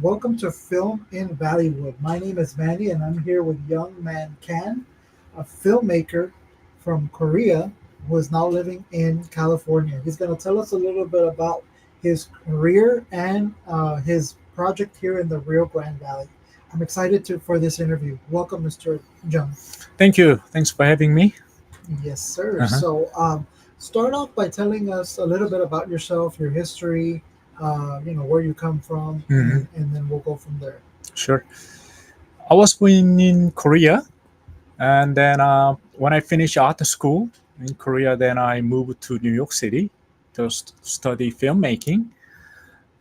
welcome to Film in Valleywood. My name is Manny, and I'm here with young man Kan, a filmmaker from Korea who is now living in California. He's going to tell us a little bit about his career and his project here in the Rio Grande Valley. I'm excited for this interview. Welcome, Mr. Jung. Thank you. Thanks for having me. Yes, sir. Uh-huh. Start off by telling us a little bit about yourself, your history, where you come from, Mhm. and then we'll go from there. Sure. I was born in Korea, and then when I finished art school in Korea, then I moved to New York City to study filmmaking.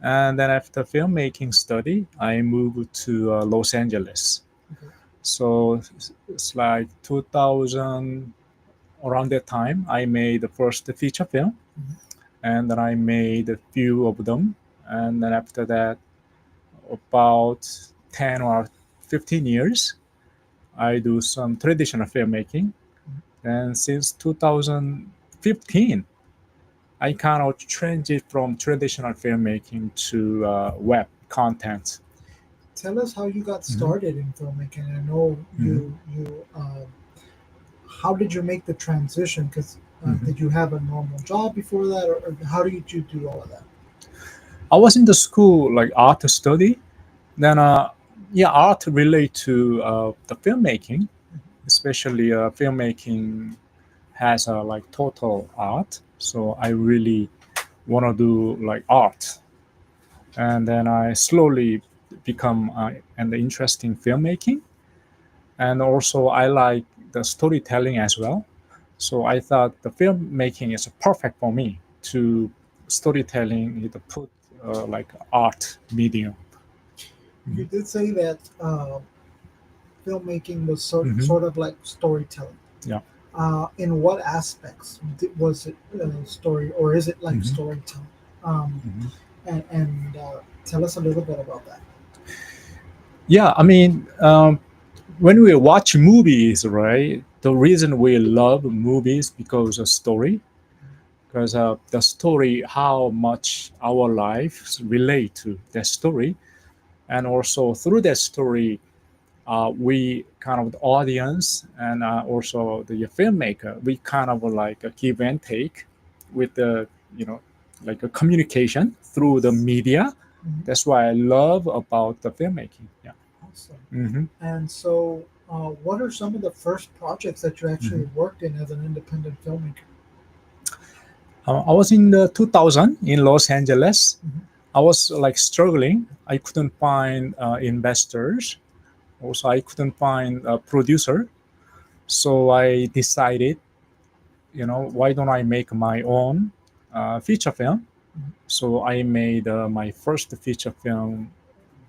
And then after filmmaking study, I moved to Los Angeles. Okay. So it's like 2000, around that time, I made the first feature film, Mhm. and then I made a few of them. And then after that, about 10 or 15 years, I do some traditional filmmaking. And since 2015, I kind of changed from traditional filmmaking to web content. Tell us how you got Mhm. started in filmmaking. I know Mhm. how did you make the transition? Because Mhm. did you have a normal job before that, or how did you do all of that? I was in the school like art study. Then, yeah, art relate to the filmmaking, especially filmmaking has like total art. So I really want to do like art, and then I slowly become an interest in filmmaking, and also I like the storytelling as well. So I thought the filmmaking is perfect for me to storytelling it put like art medium. You Mhm. did say that filmmaking was Mhm. sort of like storytelling. Yeah. In what aspects was it story, or is it like Mhm. storytelling? Um, Mhm. and tell us a little bit about that. Yeah, I mean, when we watch movies, right? The reason we love movies because of story, because the story, how much our lives relate to that story, and also through that story, we kind of the audience and also the filmmaker, we kind of like a give and take with the like a communication through the media. Mhm. That's why I love about the filmmaking. Yeah. Awesome. Hmm. And so, what are some of the first projects that you actually Hmm. worked in as an independent filmmaker? I was in the 2000 in Los Angeles. Mhm. I was like struggling. I couldn't find investors. Also, I couldn't find a producer. So I decided, why don't I make my own feature film? Mhm. So I made my first feature film,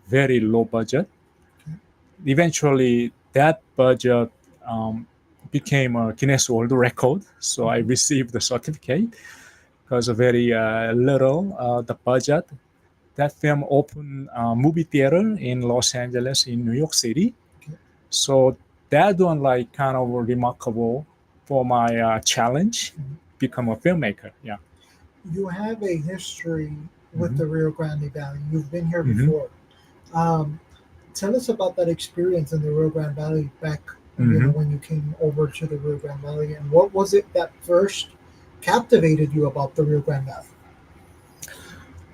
very low budget. Okay. Eventually, that budget became a Guinness World Record. So I Mhm. received the certificate because of very little the budget. That film opened a movie theater in Los Angeles, in New York City. Okay. So that one like kind of remarkable for my challenge, Mhm. become a filmmaker. Yeah. You have a history with Hmm. the Rio Grande Valley. You've been here Hmm. before. Um, Tell us about that experience in the Rio Grande Valley back, Hmm. when you came over to the Rio Grande Valley, and what was it that first captivated you about the Rio Grande Valley?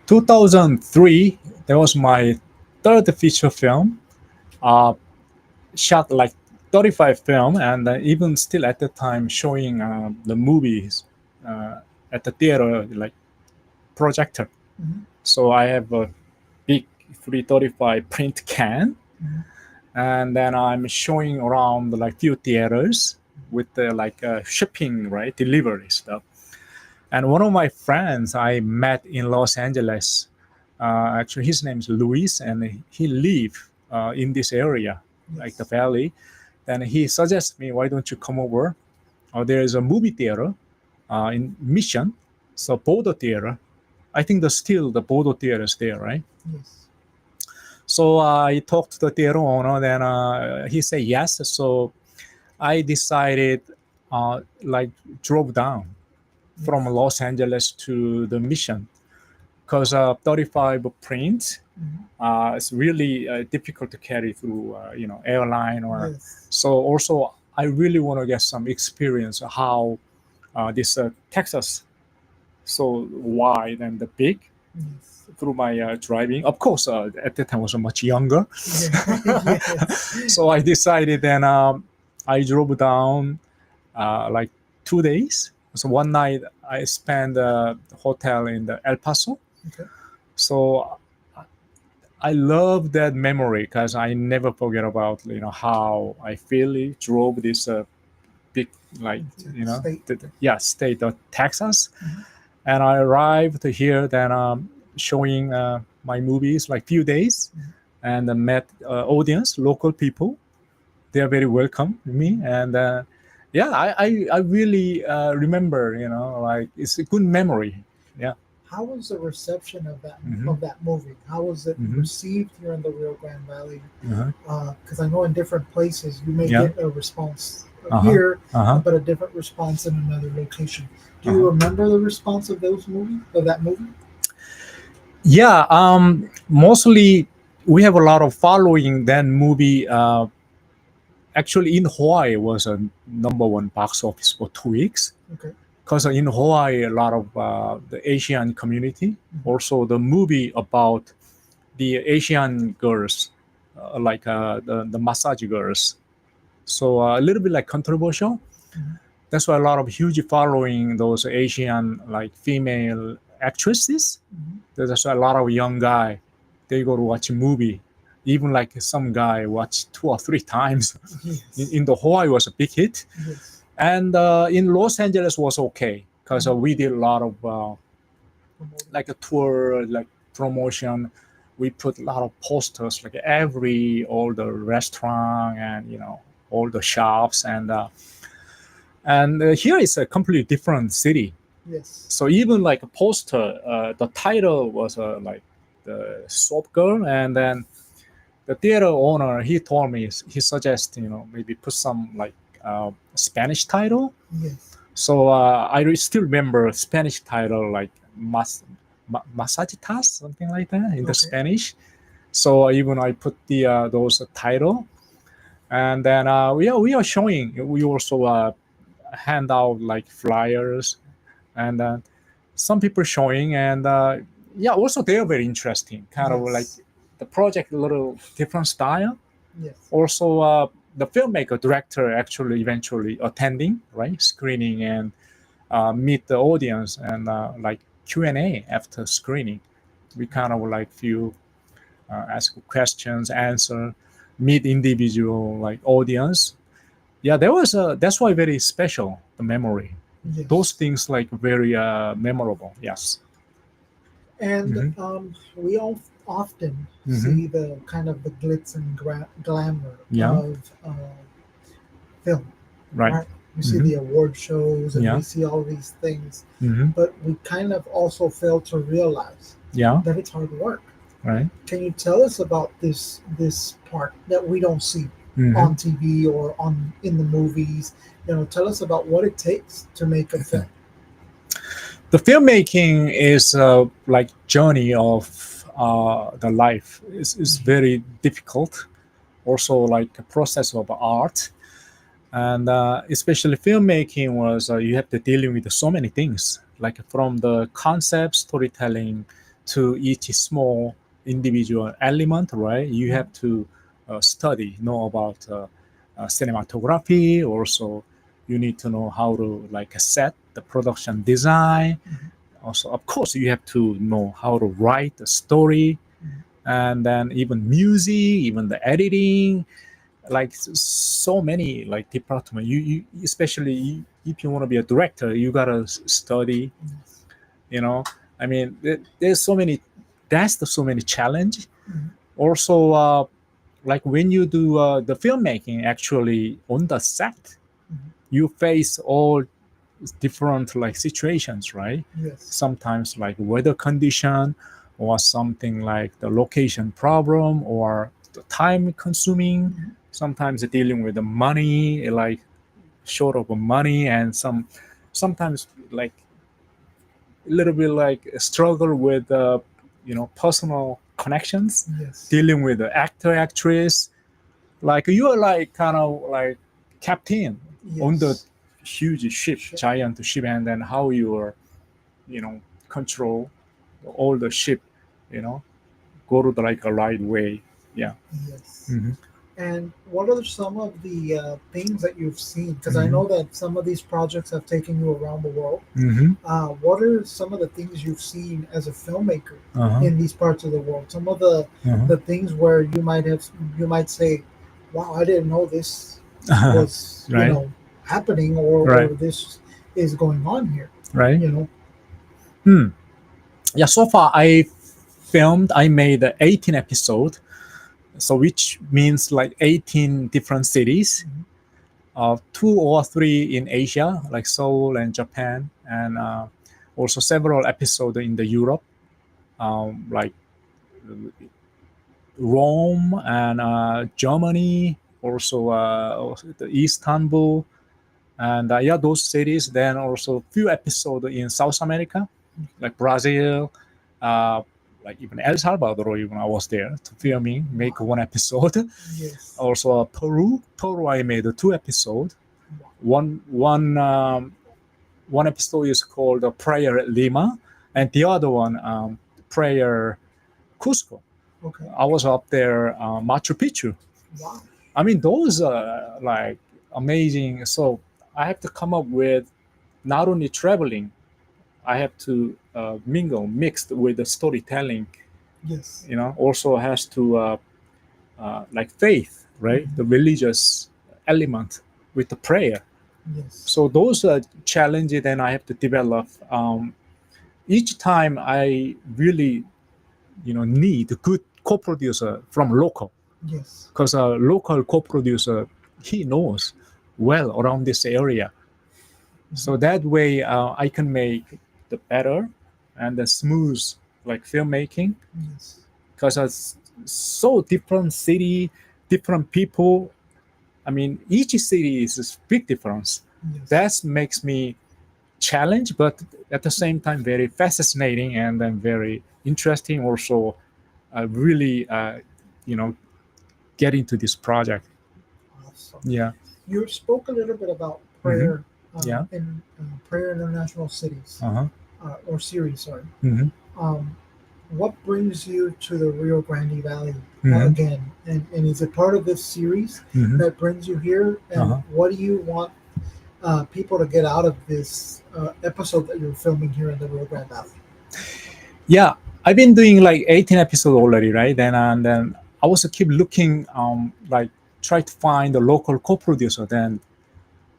2003, that was my third feature film. Uh, Shot like 35 film, and even still at the time showing the movies at the theater like projector. Hmm. So I have a big 335 print can, Hmm. and then I'm showing around like few theaters with the like shipping, right, delivery stuff. And one of my friends I met in Los Angeles, actually his name is Luis, and he live in this area, like the Yes. valley. Then he suggests me, why don't you come over? There is a movie theater in Mission, so Bodo Theater. I think there's still the Bodo Theater is there, right? Yes. So I talked to the theater owner, then he said yes. So I decided, like, drove down from Yes. Los Angeles to the Mission because 35 print Mhm. It's really difficult to carry through, airline or. Yes. So also, I really want to get some experience of how this Texas so wide and big Yes. through my driving. Of course, at that time I was much younger, Yeah. Yes. so I decided. Then I drove down like 2 days. So one night I spent the hotel in the El Paso. Okay. So I love that memory because I never forget about how I really drove this big like State. yeah, state of Texas, Mhm. and I arrived here then showing my movies like few days, Mhm. and met audience local people. They are very welcome to me, Mhm. and yeah, I really remember, like it's a good memory. Yeah. How was the reception of Hmm. that movie? How was it Hmm. received here in the Rio Grande Valley? Uh-huh. Because I know in different places you may Yeah. get a response Uh-huh. here, Uh-huh. but a different response in another location. Do you Uh-huh. remember the response of that movie? Yeah, mostly we have a lot of following that movie. Actually, in Hawaii was a number one box office for 2 weeks. Okay. Because in Hawaii, a lot of the Asian community, Mhm. also the movie about the Asian girls, like the massage girls. So a little bit like controversial. Mhm. That's why a lot of huge following those Asian like female actresses. Mhm. There's a lot of young guy. They go to watch a movie. Even like some guy watch 2 or 3 times. Yes. In the Hawaii was a big hit, Yes. and in Los Angeles was okay because Mhm. we did a lot of Promoting. like a tour, like promotion. We put a lot of posters, like every all the restaurant and all the shops, and here is a completely different city. Yes. So even like a poster, the title was like the soap girl, and then the theater owner he told me he suggests maybe put some like Spanish title. Yes. So I still remember Spanish title like Masajitas, something like that in the Okay. Spanish. So even I put the those title, and then we are showing. We also hand out like flyers, and some people showing, and yeah, also they are very interesting. Kind of like Yes. the project, a little different style. Yes. Also, the filmmaker director actually eventually attending, right, screening and meet the audience and like Q&A after screening. We kind of like few ask questions, answer, meet individual like audience. Yeah, there was a that's why very special the memory. Those Yes. things like very memorable. Yes. And Hmm. we all often Hmm. see the kind of the glitz and glamour Yeah. of film, Right. right? We see Hmm. the award shows and we Yeah. see all these things, Hmm. but we kind of also fail to realize Yeah. that it's hard work. Right. Can you tell us about this part that we don't see Hmm. on TV or on in the movies? Tell us about what it takes to make a film. The filmmaking is like journey of the life. Is Mhm. very difficult. Also like a process of art, and especially filmmaking was you have to dealing with so many things, like from the concept storytelling to each small individual element, right? You have to study, know about cinematography. Also you need to know how to like set the production design. Mhm. Also of course you have to know how to write the story, Mhm. and then even music, even the editing, like so many like department. You especially if you want to be a director, you gotta study. Yes. You know, I mean, there's so many. That's the so many challenge. Mhm. Also, like when you do the filmmaking, actually on the set, Mhm. you face all different like situations, right? Yes. Sometimes like weather condition, or something like the location problem, or the time consuming. Mhm. Sometimes dealing with the money, like short of money, and sometimes like a little bit like struggle with personal connections, Yes. dealing with the actor, actress. Like you are like kind of like captain on the Yes. huge ship, Shit. giant ship, and then how you are, control all the ship, you know, go to the like a right way. Yeah. Yes. Mm-hmm. And what are some of the things that you've seen? Because I Mm-hmm. know that some of these projects have taken you around the world. Mm-hmm. What are some of the things you've seen as a filmmaker Uh-huh. in these parts of the world? Some of the Uh-huh. things where you might say, "Wow, I didn't know this was Right. happening, or Right. this is going on here." Right. You know. Hmm. Yeah. So far, I made 18 episodes, so which means like 18 different cities, Mhm. two or three in Asia, like Seoul and Japan, and also several episodes in the Europe, like Rome and Germany, also the Istanbul, and yeah, those cities. Then also few episodes in South America, like Brazil, uh, like even El Salvador. Even I was there to filming, make Wow. one episode. Yes. Also Peru, I made two episodes. Wow. One episode is called Prayer at Lima, and the other one Prayer Cusco. Okay. I was up there, Machu Picchu. Wow. I mean, those are like amazing. So I have to come up with not only traveling, I have to mingle, mixed with the storytelling. Yes. Also has to like faith, right? Mhm. The religious element with the prayer. Yes. So those are challenges that I have to develop. Each time I really, need a good co-producer from local, Yes. because a local co-producer, he knows well around this area. Mhm. So that way I can make the better and the smooth like filmmaking, Yes. because it's so different city, different people. I mean, each city is a big difference. Yes. That makes me challenge, but at the same time very fascinating and then very interesting. Also, really, you know, get into this project. Awesome. Yeah. You spoke a little bit about Mm-hmm. prayer Yeah. in prayer international cities Uh huh. or series. Sorry. Mm-hmm. Um, what brings you to the Rio Grande Valley Mm-hmm. again? And is it part of this series Mm-hmm. that brings you here? Uh And huh. what do you want people to get out of this episode that you're filming here in the Rio Grande Valley? Yeah, I've been doing like 18 episodes already, right? And then I also keep looking, like try to find a local co-producer. Then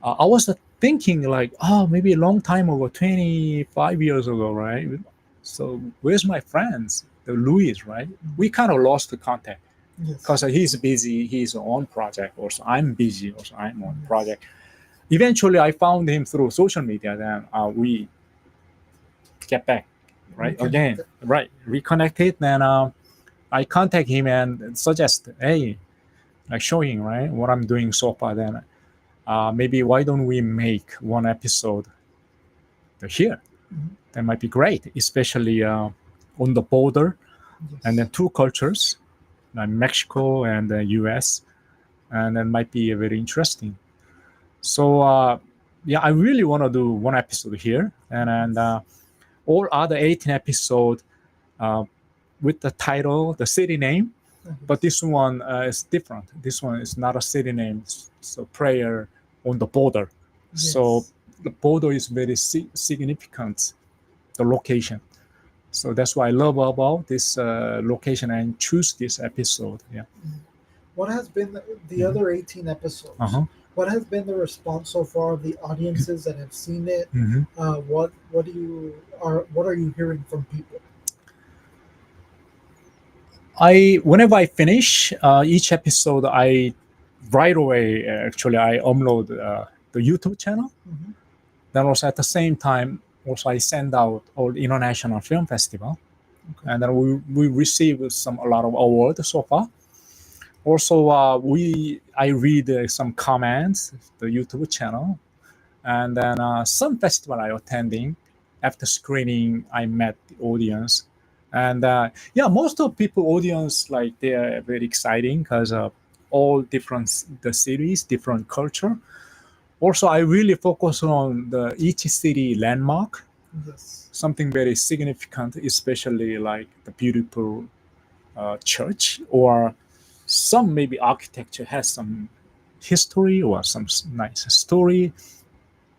I was thinking like, oh, maybe a long time ago, 25 years ago, right? So where's my friends, the Louis, right? We kind of lost the contact Yes. because he's busy, he's on project. Also, I'm busy, also I'm on Yes. project. Eventually, I found him through social media. Then we get back, right? Again, Reconnected. right? Reconnected. Then I contact him and suggest, hey, like showing right what I'm doing so far. Then maybe why don't we make one episode here? Mhm. That might be great, especially on the border, and Yes. then two cultures, like Mexico and the U.S., and that might be very interesting. So yeah, I really want to do one episode here, and Yes. all other 18 episodes uh, with the title, the city name. But Yes. this one is different. This one is not a city name. It's a prayer on the border. So Yes. the border is very significant, the location. So that's why I love about this location and choose this episode. Yeah. What has been the Mm-hmm. other 18 episodes? Uh-huh. What has been the response so far of the audiences that have seen it? Mm-hmm. What are you hearing from people? I whenever I finish each episode, I right away actually I upload the YouTube channel. Hmm. Then also at the same time, also I send out all international film festival, Okay. and then we receive a lot of awards so far. Also, I read some comments the YouTube channel, and then some festival I attending. After screening, I met the audience, And yeah, most of people audience like they are very exciting because all different the cities, different culture. Also, I really focus on the each city landmark, Yes. something very significant, especially like the beautiful church or some maybe architecture has some history or some nice story,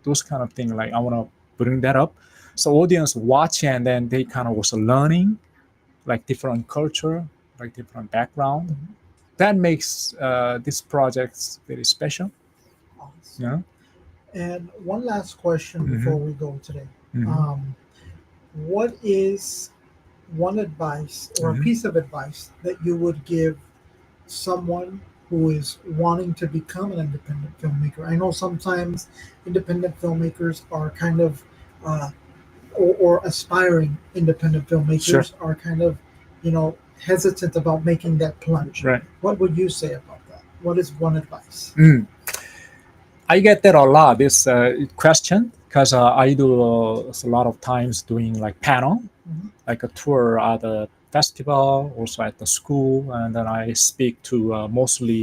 those kind of thing. Like I want to bring that up, so audience watch and then they kind of also learning like different culture, like different background. Mhm. That makes this project very special. Awesome. Yeah. And one last question before Mm-hmm. we go today. Mm-hmm. Um, what is one advice or a Mm-hmm. piece of advice that you would give someone who is wanting to become an independent filmmaker? I know sometimes independent filmmakers are kind of, uh, or aspiring independent Sure. filmmakers are kind of, hesitant about making that plunge. Right. What would you say about that? What is one advice? Mm. I get that a lot, this question, because I do a lot of times doing like panel, Hmm. like a tour at the festival, also at the school, and then I speak to mostly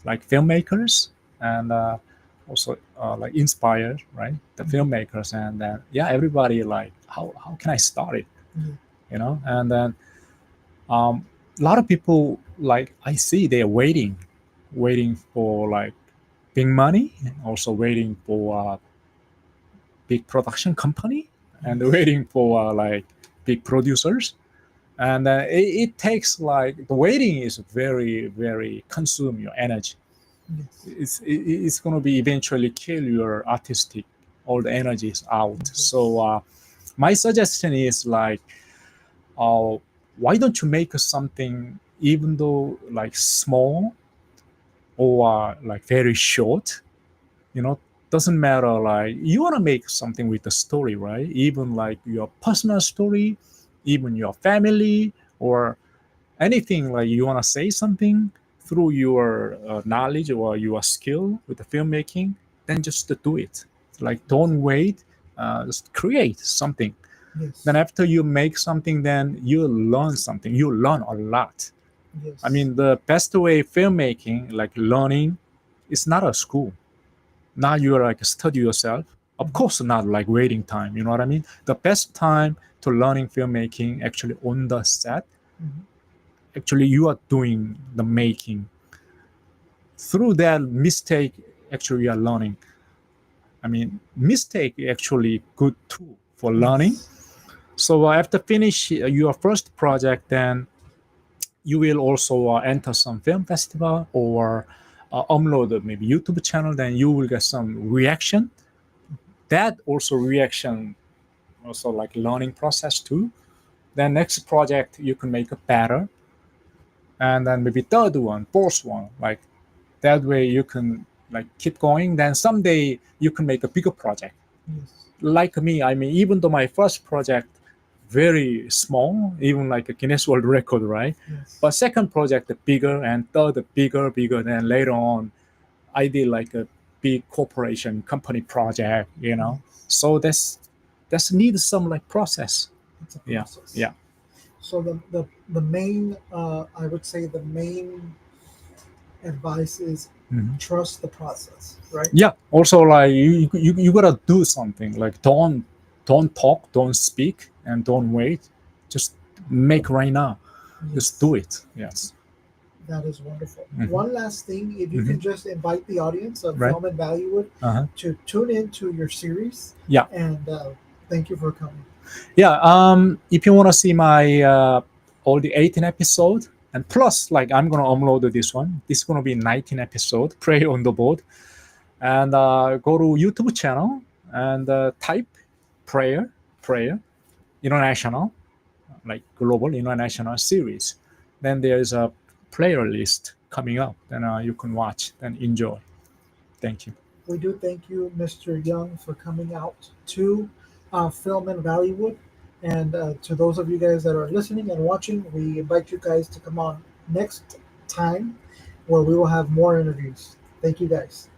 like filmmakers and also like inspired, right? The Hmm. filmmakers, and then yeah, everybody like how can I start it, Yeah. and then a lot of people like I see they're waiting for like big money, also waiting for big production company, and Yes. waiting for like big producers, and it takes like the waiting is very consume your energy. Yes. It's going to be eventually kill your artistic all the energy is out. So Yes. my suggestion is like uh, why don't you make something even though like small or like very short, you know doesn't matter, like you want to make something with the story, right? Even like your personal story, even your family, or anything, like you want to say something through your knowledge or your skill with the filmmaking, then just to do it. Like don't wait, just create something. Then Yes. after you make something, then you learn something, you learn a lot. I Yes. mean, the best way filmmaking like learning is not a school. Now you're like study yourself, of Hmm. course not like waiting time, you know what I mean? The best time to learning filmmaking actually on the set. Hmm. Actually you are doing the making, through that mistake actually you are learning. I mean, mistake actually good tool for learning. Yes. So after finish your first project, then you will also enter some film festival or upload maybe YouTube channel, then you will get some reaction. That also reaction also like learning process too. Then next project you can make it better, and then maybe third one, fourth one, like that way you can like keep going. Then someday you can make a bigger project. Yes. Like me, I mean, even though my first project very small, even like a Guinness World Record, right? Yes. But second project bigger, and third bigger. Then later on, I did like a big corporation company project, Yes. So that's needs some like process. It's a Yeah, process. yeah. So the main, I would say the main advice is Mhm. trust the process, right? Yeah. Also, like you gotta do something. Like don't talk, don't speak, and don't wait. Just make right now. Just do Yes. it. Yes. That is wonderful. Hmm. One last thing, if you Hmm. can just invite the audience of Right. Film and Vallewood Uh-huh. to tune into your series, Yeah. and thank you for coming. Yeah. If you wanna see my all the 18 episode, and plus like I'm gonna upload this one. This is gonna be 19 episode. Pray on the board, and go to YouTube channel and type prayer international, like global international series. Then there's a player list coming up. Then you can watch and enjoy. Thank you. We do thank you, Mr. Young, for coming out to Film in Valleywood. And to those of you guys that are listening and watching, we invite you guys to come on next time where we will have more interviews. Thank you guys.